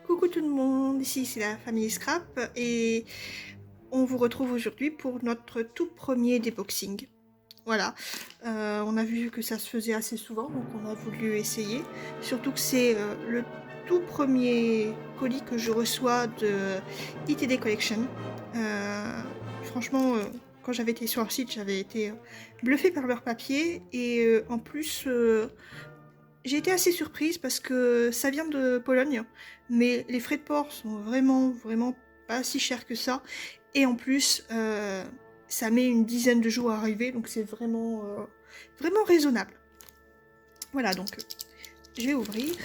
Coucou tout le monde, ici c'est la famille Scrap et on vous retrouve aujourd'hui pour notre tout premier déboxing. Voilà, on a vu que ça se faisait assez souvent donc on a voulu essayer. Surtout que c'est le tout premier colis que je reçois de ITD Collection. Franchement, quand j'avais été sur leur site, j'avais été bluffée par leur papier et en plus... j'ai été assez surprise parce que ça vient de Pologne, mais les frais de port sont vraiment pas si chers que ça. Et en plus, ça met une dizaine de jours à arriver, donc c'est vraiment raisonnable. Voilà, donc je vais ouvrir.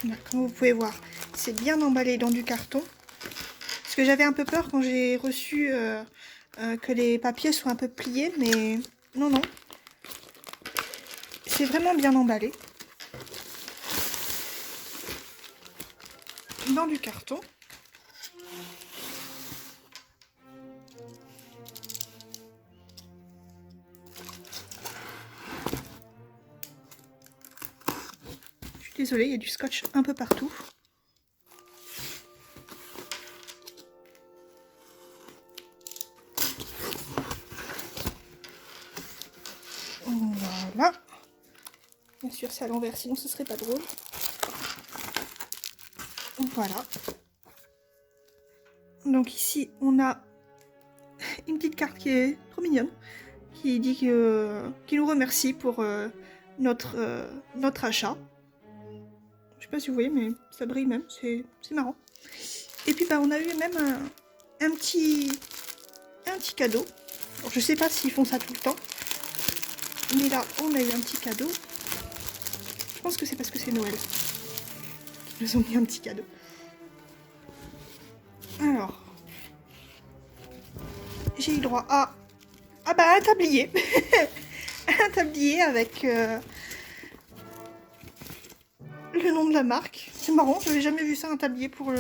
Voilà, comme vous pouvez voir, c'est bien emballé dans du carton. Parce que j'avais un peu peur quand j'ai reçu que les papiers soient un peu pliés, mais non. C'est vraiment bien emballé. Dans du carton. Je suis désolée, il y a du scotch un peu partout. Voilà. Bien sûr, c'est à l'envers, sinon ce serait pas drôle. Voilà. Donc ici, on a une petite carte qui est trop mignonne, qui dit qui nous remercie pour notre achat. Je sais pas si vous voyez, mais ça brille même, c'est marrant. Et puis bah, on a eu même un petit cadeau. Alors, je sais pas s'ils font ça tout le temps, mais là, on a eu un petit cadeau. Je pense que c'est parce que c'est Noël. Ils nous ont mis un petit cadeau. Alors, j'ai eu droit à un tablier. Un tablier avec le nom de la marque. C'est marrant, j'avais jamais vu ça, un tablier pour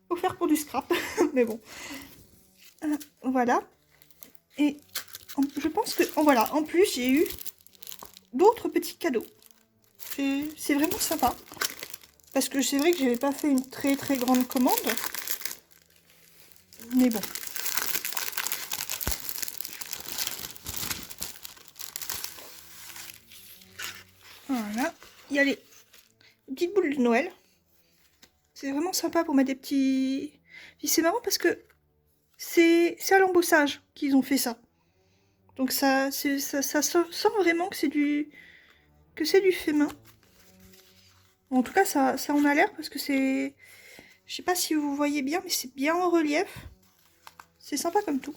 offert pour du scrap. Mais bon. Voilà. Et je pense que... voilà, en plus j'ai eu d'autres petits cadeaux. C'est vraiment sympa. Parce que c'est vrai que j'avais pas fait une très grande commande. Mais bon. Voilà. Il y a les petites boules de Noël. C'est vraiment sympa pour mettre des petits... Puis c'est marrant parce que c'est à l'embossage qu'ils ont fait ça. Donc ça sent vraiment que c'est du fait main. En tout cas, ça en a l'air parce que c'est... Je sais pas si vous voyez bien, mais c'est bien en relief. C'est sympa comme tout.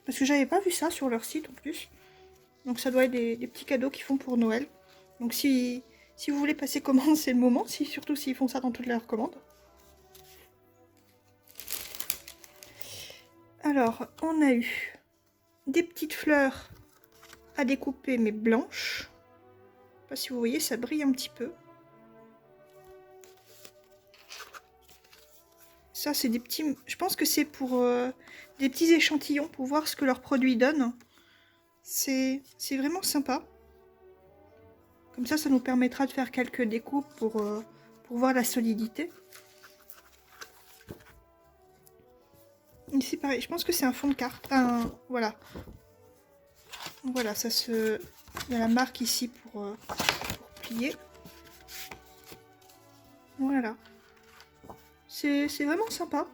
Parce que j'avais pas vu ça sur leur site en plus. Donc ça doit être des petits cadeaux qu'ils font pour Noël. Donc si vous voulez passer commande, c'est le moment. Surtout s'ils font ça dans toutes leurs commandes. Alors, on a eu des petites fleurs à découper, mais blanches. Je sais pas si vous voyez, ça brille un petit peu. Ça, c'est des petits... Je pense que c'est pour des petits échantillons pour voir ce que leur produit donne. C'est vraiment sympa. Comme ça nous permettra de faire quelques découpes pour voir la solidité. Ici, pareil, je pense que c'est un fond de carte. Voilà. Voilà, ça se... Il y a la marque ici pour plier. Voilà. C'est vraiment sympa.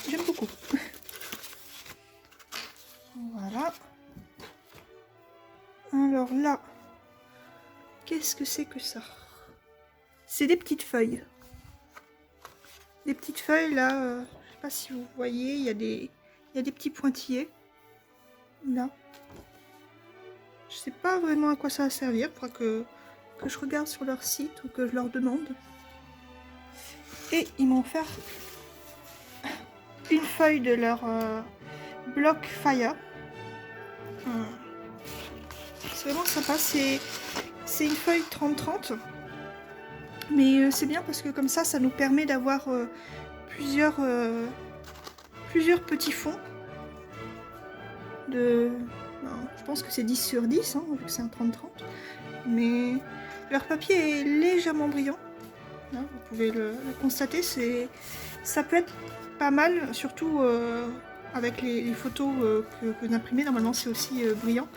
J'aime beaucoup. Voilà. Alors là, qu'est-ce que c'est que ça? C'est des petites feuilles. Des petites feuilles là, je sais pas si vous voyez, il y a des petits pointillés. Là. Je sais pas vraiment à quoi ça va servir. Il faudra que je regarde sur leur site ou que je leur demande. Et ils m'ont offert une feuille de leur bloc Fire. C'est vraiment sympa. C'est une feuille 30-30. Mais c'est bien parce que comme ça nous permet d'avoir plusieurs plusieurs petits fonds. Je pense que c'est 10 sur 10, hein, vu que c'est un 30-30. Mais leur papier est légèrement brillant. Là, vous pouvez le constater. Ça peut être pas mal, surtout avec les photos que vous imprimez. Normalement, c'est aussi brillant.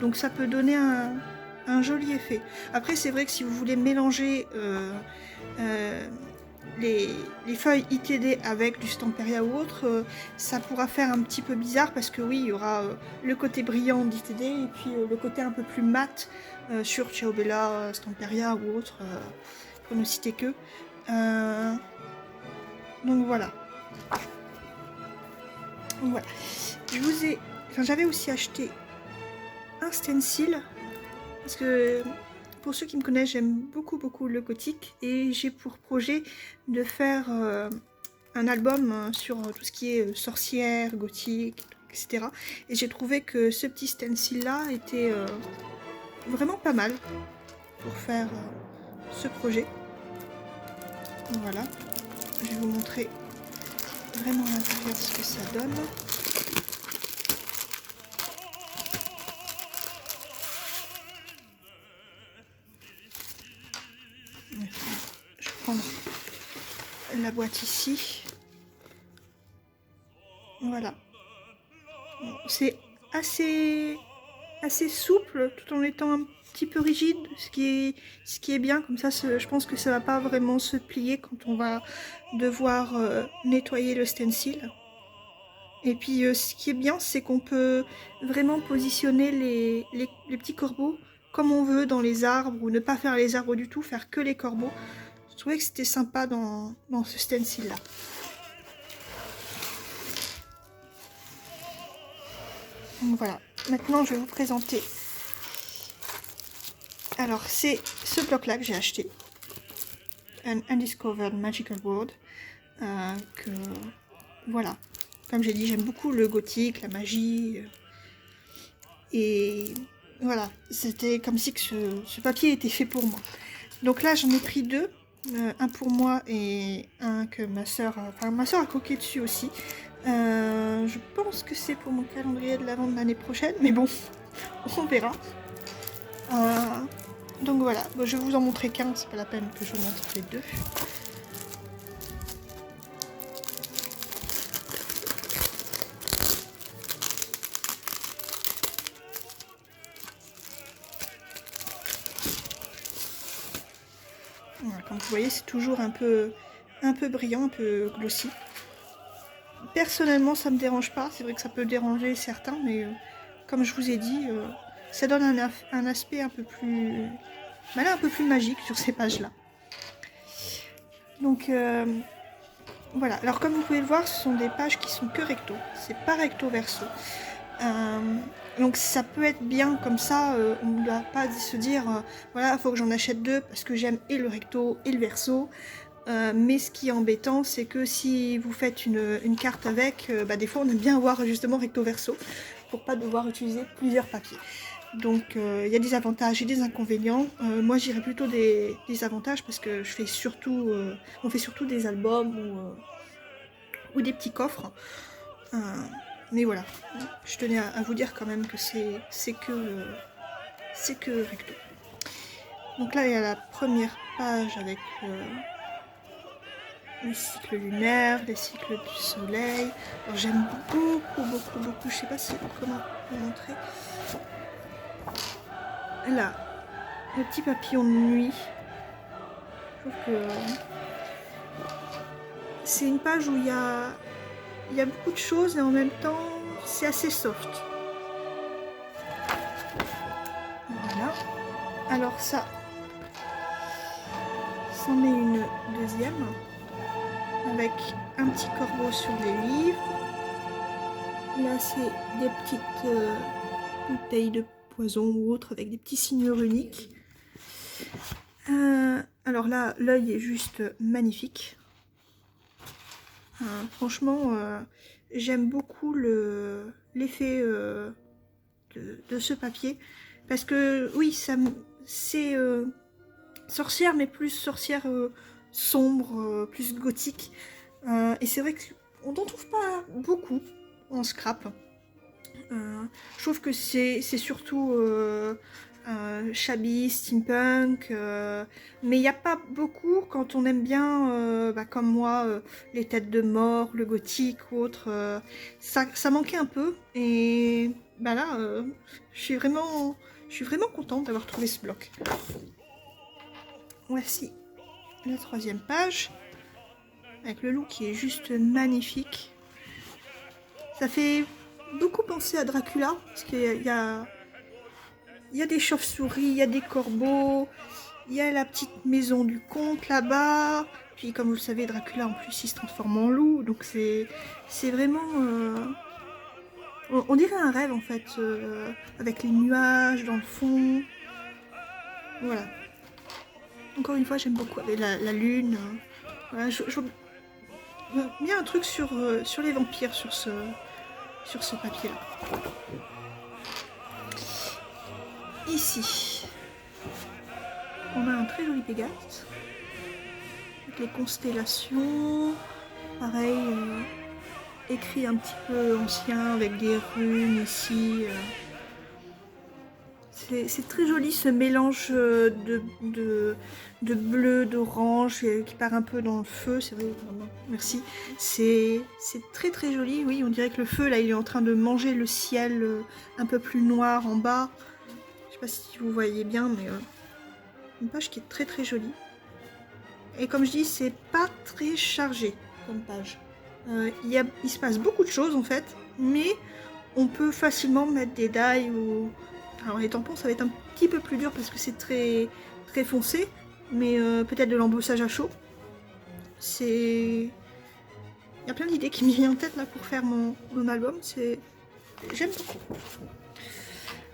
Donc ça peut donner un joli effet. Après, c'est vrai que si vous voulez mélanger les feuilles ITD avec du Stamperia ou autre, ça pourra faire un petit peu bizarre parce que oui, il y aura le côté brillant d'ITD et puis le côté un peu plus mat sur Ciao Bella, Stamperia ou autre, pour ne citer que. Donc voilà. J'avais aussi acheté un stencil parce que pour ceux qui me connaissent, j'aime beaucoup le gothique et j'ai pour projet de faire un album sur tout ce qui est sorcière, gothique, etc. Et j'ai trouvé que ce petit stencil là était vraiment pas mal pour faire ce projet. Voilà, je vais vous montrer vraiment à l'intérieur ce que ça donne. Je vais prendre la boîte ici. Voilà. C'est assez souple tout en étant un petit peu rigide, ce qui est bien. Comme ça, je pense que ça va pas vraiment se plier quand on va devoir nettoyer le stencil. Et puis ce qui est bien, c'est qu'on peut vraiment positionner les petits corbeaux comme on veut dans les arbres, ou ne pas faire les arbres du tout, faire que les corbeaux. Je trouvais que c'était sympa dans ce stencil là. Donc voilà, maintenant je vais vous présenter. Alors c'est ce bloc là que j'ai acheté, An Undiscovered Magical World, que voilà, comme j'ai dit, j'aime beaucoup le gothique, la magie, et voilà, c'était comme si que ce papier était fait pour moi. Donc là j'en ai pris deux, un pour moi et un que ma soeur a croqué dessus aussi. Je pense que c'est pour mon calendrier de l'avant de l'année prochaine, mais bon, on verra. Donc voilà, bon, je vais vous en montrer qu'un, c'est pas la peine que je vous montre les deux. Voilà, comme vous voyez, c'est toujours un peu brillant, un peu glossy. Personnellement, ça me dérange pas. C'est vrai que ça peut déranger certains, mais comme je vous ai dit, ça donne un aspect un peu plus, un peu plus magique sur ces pages-là. Donc voilà. Alors comme vous pouvez le voir, ce sont des pages qui sont que recto. C'est pas recto verso. Donc ça peut être bien comme ça. On ne doit pas se dire voilà, il faut que j'en achète deux parce que j'aime et le recto et le verso. Mais ce qui est embêtant, c'est que si vous faites une carte avec, des fois on aime bien avoir justement recto verso pour pas devoir utiliser plusieurs papiers. Donc il y a des avantages et des inconvénients. Moi j'irais plutôt des avantages parce que je fais surtout, on fait surtout des albums ou des petits coffres. Mais voilà, je tenais à vous dire quand même que c'est que recto. Donc là il y a la première page avec les cycles lunaires, les cycles du soleil. Alors j'aime beaucoup, je sais pas comment vous montrer. Là, le petit papillon de nuit. Je trouve que c'est une page où il y a beaucoup de choses et en même temps c'est assez soft. Voilà. Alors ça, c'en est une deuxième avec un petit corbeau sur les livres. Là c'est des petites bouteilles de poison ou autre avec des petits signes runiques. Alors là, l'œil est juste magnifique. Franchement, j'aime beaucoup l'effet de ce papier. Parce que oui, c'est sorcière, mais plus sorcière sombre, plus gothique. Et c'est vrai que on n'en trouve pas beaucoup en scrap. Je trouve que c'est surtout shabby, steampunk, mais il n'y a pas beaucoup quand on aime bien, comme moi, les têtes de mort, le gothique ou autre. Ça manquait un peu, et bah là, je suis vraiment contente d'avoir trouvé ce bloc. Voici la 3e page, avec le loup qui est juste magnifique. Ça fait beaucoup penser à Dracula, parce qu'il y a des chauves-souris, il y a des corbeaux, il y a la petite maison du comte là-bas. Puis comme vous le savez, Dracula en plus il se transforme en loup, donc c'est vraiment... on dirait un rêve en fait, avec les nuages dans le fond. Voilà. Encore une fois, j'aime beaucoup avec la lune. Voilà, je bien un truc sur les vampires sur ce papier-là. Ici, on a un très joli Pégase, avec les constellations, pareil, écrit un petit peu ancien, avec des runes ici. C'est très joli ce mélange de bleu, d'orange, qui part un peu dans le feu, c'est vrai, merci. C'est très très joli, oui, on dirait que le feu, là, il est en train de manger le ciel un peu plus noir en bas. Je sais pas si vous voyez bien, mais une page qui est très très jolie. Et comme je dis, c'est pas très chargé comme page. Il se passe beaucoup de choses en fait, mais on peut facilement mettre des die ou... Alors les tampons, ça va être un petit peu plus dur parce que c'est très, très foncé, mais peut-être de l'embossage à chaud. Il y a plein d'idées qui me viennent en tête là pour faire mon album, j'aime beaucoup.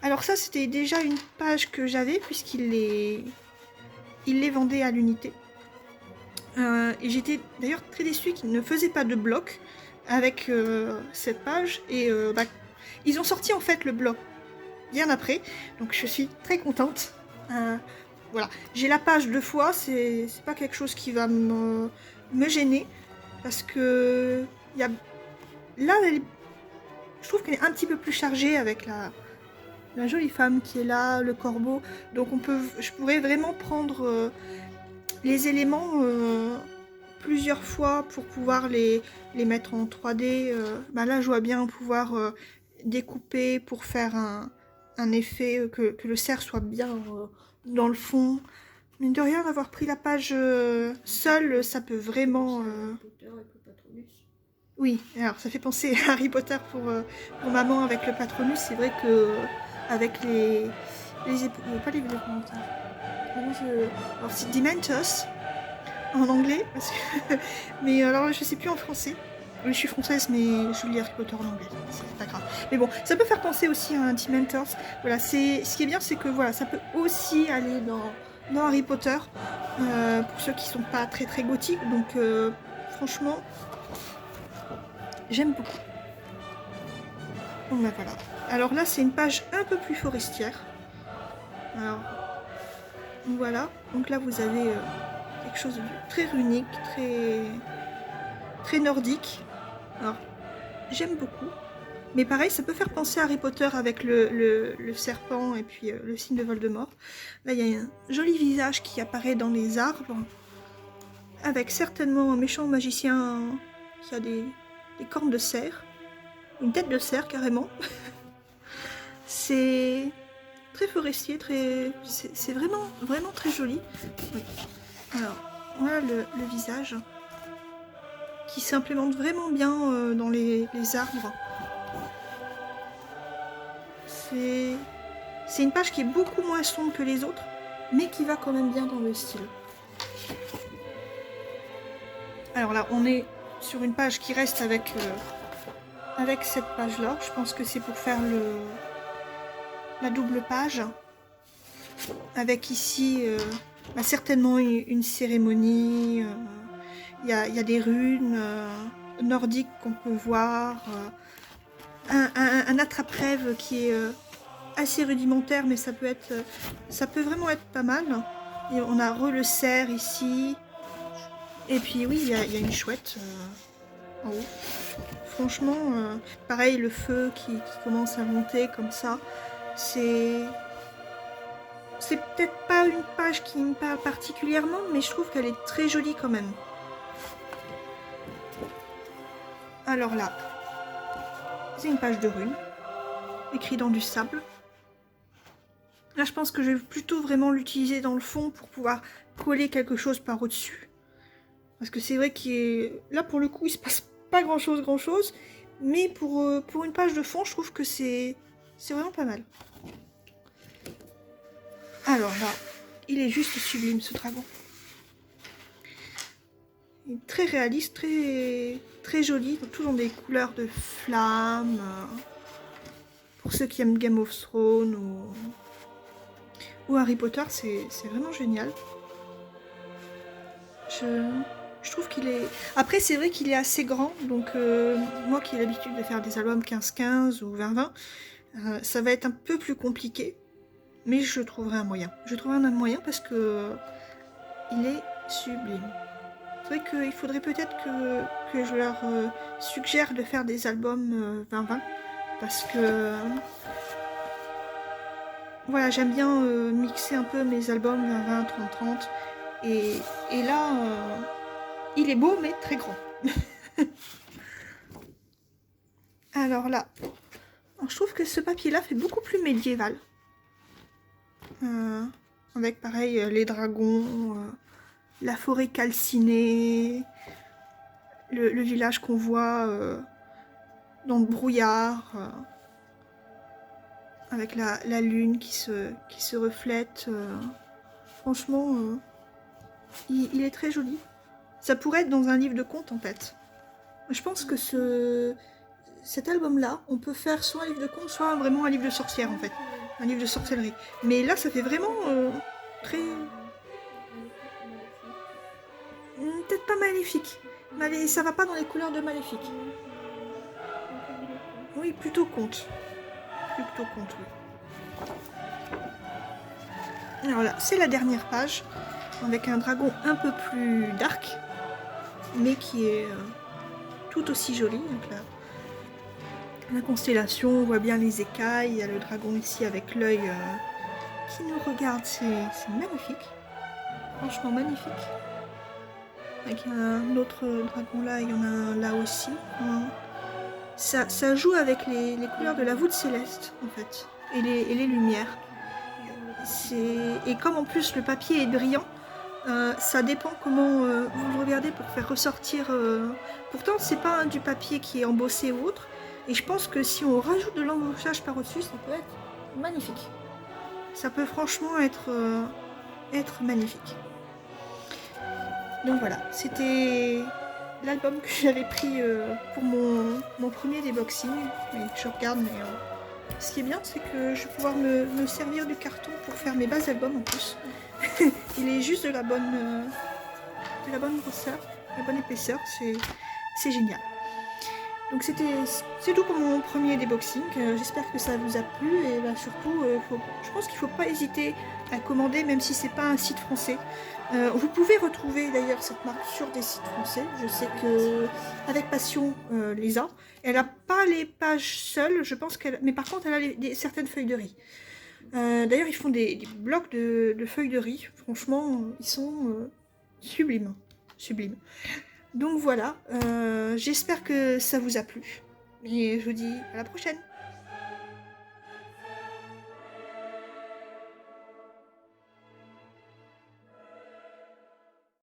Alors ça, c'était déjà une page que j'avais puisqu'il les vendait à l'unité. Et j'étais d'ailleurs très déçue qu'ils ne faisaient pas de bloc avec cette page. Et ils ont sorti en fait le bloc bien après, donc je suis très contente. Voilà, j'ai la page 2 fois, c'est pas quelque chose qui va me gêner parce que là, je trouve qu'elle est un petit peu plus chargée avec la jolie femme qui est là, le corbeau. Donc je pourrais vraiment prendre les éléments plusieurs fois pour pouvoir les mettre en 3D. Là, je vois bien pouvoir découper pour faire un effet que le cerf soit bien dans le fond. Mais de rien, avoir pris la page seule, ça peut vraiment... Oui, alors ça fait penser à Harry Potter pour maman avec le Patronus. C'est vrai que avec pas les épouvantails. Alors c'est Dementors en anglais, parce que... mais alors je sais plus en français. Oui, je suis française, mais je lis Harry Potter en anglais, c'est pas grave. Mais bon, ça peut faire penser aussi à un Dementors. Voilà, ce qui est bien, c'est que voilà, ça peut aussi aller dans Harry Potter, pour ceux qui sont pas très très gothiques. Donc franchement, j'aime beaucoup. Donc voilà. Alors là, c'est une page un peu plus forestière. Alors voilà. Donc là, vous avez quelque chose de très runique, très nordique. Alors, j'aime beaucoup. Mais pareil, ça peut faire penser à Harry Potter avec le serpent et puis le signe de Voldemort. Là, il y a un joli visage qui apparaît dans les arbres, avec certainement un méchant magicien qui a des cornes de cerf. Une tête de cerf, carrément. C'est très forestier, c'est vraiment, vraiment très joli. Oui. Alors, voilà le visage qui s'implémente vraiment bien dans les arbres. C'est une page qui est beaucoup moins sombre que les autres, mais qui va quand même bien dans le style. Alors là, on est sur une page qui reste avec cette page-là. Je pense que c'est pour faire la double page. Avec ici, certainement une cérémonie. Il y a des runes nordiques qu'on peut voir. Un attrape-rêve qui est assez rudimentaire, mais ça peut vraiment être pas mal. Et on a le cerf ici. Et puis oui, il y a une chouette. en haut. Franchement, pareil, le feu qui commence à monter comme ça, c'est peut-être pas une page qui me parle particulièrement, mais je trouve qu'elle est très jolie quand même. Alors là, c'est une page de runes, écrit dans du sable. Là, je pense que je vais plutôt vraiment l'utiliser dans le fond pour pouvoir coller quelque chose par au-dessus. Parce que c'est vrai que là, pour le coup, il se passe pas grand-chose. Mais pour une page de fond, je trouve que c'est vraiment pas mal. Alors là, il est juste sublime, ce dragon. Il est très réaliste, très joli, tout dans des couleurs de flammes. Pour ceux qui aiment Game of Thrones ou Harry Potter, c'est vraiment génial. Je trouve qu'il est... Après, c'est vrai qu'il est assez grand, donc moi qui ai l'habitude de faire des albums 15-15 ou 20-20, ça va être un peu plus compliqué, mais je trouverai un moyen. Je trouverai un moyen parce que il est sublime. C'est vrai qu'il faudrait peut-être que je leur suggère de faire des albums 20-20, parce que... voilà, j'aime bien mixer un peu mes albums 20-20, 30-30, et là... il est beau, mais très grand. Alors là, je trouve que ce papier-là fait beaucoup plus médiéval. Avec pareil les dragons, la forêt calcinée, le village qu'on voit dans le brouillard, avec la lune qui se reflète. Franchement, il est très joli. Ça pourrait être dans un livre de contes en fait. Je pense que cet album-là, on peut faire soit un livre de contes, soit vraiment un livre de sorcière en fait. Un livre de sorcellerie. Mais là, ça fait vraiment très... peut-être pas maléfique. Ça va pas dans les couleurs de maléfique. Oui, plutôt conte. Plutôt conte, oui. Alors là, c'est la dernière page, avec un dragon un peu plus dark, mais qui est tout aussi joli. Donc là, la constellation, on voit bien les écailles, il y a le dragon ici avec l'œil qui nous regarde, c'est magnifique. Franchement magnifique. Avec un autre dragon là, il y en a un là aussi. Ça joue avec les couleurs de la voûte céleste en fait, et les lumières. Et comme en plus le papier est brillant, ça dépend comment vous le regardez pour faire ressortir. Pourtant, c'est pas du papier qui est embossé ou autre. Et je pense que si on rajoute de l'embossage par au-dessus, ça peut être magnifique. Ça peut franchement être magnifique. Donc voilà, c'était l'album que j'avais pris pour mon premier déboxing. Et je regarde, mais ce qui est bien, c'est que je vais pouvoir me servir du carton pour faire mes bas albums en plus. Il est juste de la bonne grosseur, de la bonne épaisseur, c'est génial. Donc c'est tout pour mon premier déboxing. J'espère que ça vous a plu et bah, surtout, je pense qu'il ne faut pas hésiter à commander, même si c'est pas un site français. Vous pouvez retrouver d'ailleurs cette marque sur des sites français. Je sais que avec Passion les a. Elle n'a pas les pages seules, je pense mais par contre elle a certaines feuilles de riz. D'ailleurs ils font des blocs de feuilles de riz. Franchement, ils sont sublimes. Sublimes. Donc voilà, j'espère que ça vous a plu. Et je vous dis à la prochaine.